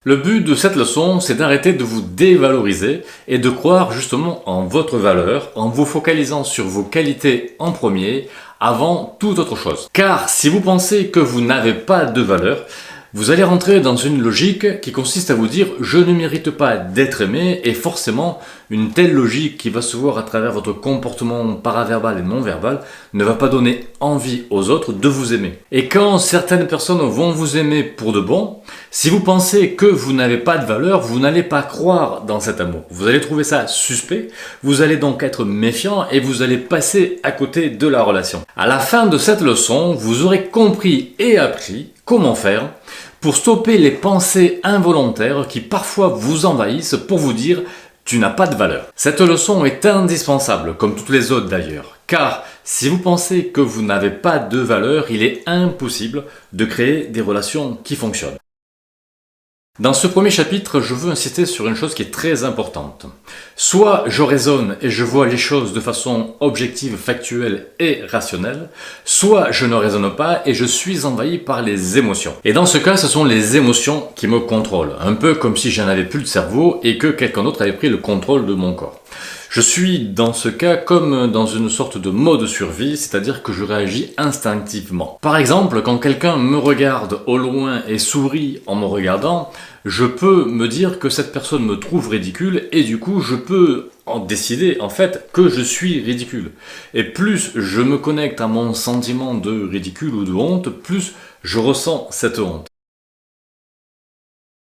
Le but de cette leçon, c'est d'arrêter de vous dévaloriser et de croire justement en votre valeur en vous focalisant sur vos qualités en premier avant toute autre chose. Car si vous pensez que vous n'avez pas de valeur, vous allez rentrer dans une logique qui consiste à vous dire « je ne mérite pas d'être aimé » et forcément, une telle logique qui va se voir à travers votre comportement paraverbal et non-verbal ne va pas donner envie aux autres de vous aimer. Et quand certaines personnes vont vous aimer pour de bon, si vous pensez que vous n'avez pas de valeur, vous n'allez pas croire dans cet amour. Vous allez trouver ça suspect, vous allez donc être méfiant et vous allez passer à côté de la relation. À la fin de cette leçon, vous aurez compris et appris comment faire pour stopper les pensées involontaires qui parfois vous envahissent pour vous dire « tu n'as pas de valeur ». Cette leçon est indispensable, comme toutes les autres d'ailleurs, car si vous pensez que vous n'avez pas de valeur, il est impossible de créer des relations qui fonctionnent. Dans ce premier chapitre, je veux insister sur une chose qui est très importante. Soit je raisonne et je vois les choses de façon objective, factuelle et rationnelle, soit je ne raisonne pas et je suis envahi par les émotions. Et dans ce cas, ce sont les émotions qui me contrôlent, un peu comme si je n'avais plus de cerveau et que quelqu'un d'autre avait pris le contrôle de mon corps. Je suis dans ce cas comme dans une sorte de mode survie, c'est-à-dire que je réagis instinctivement. Par exemple, quand quelqu'un me regarde au loin et sourit en me regardant, je peux me dire que cette personne me trouve ridicule et du coup je peux en décider en fait que je suis ridicule. Et plus je me connecte à mon sentiment de ridicule ou de honte, plus je ressens cette honte.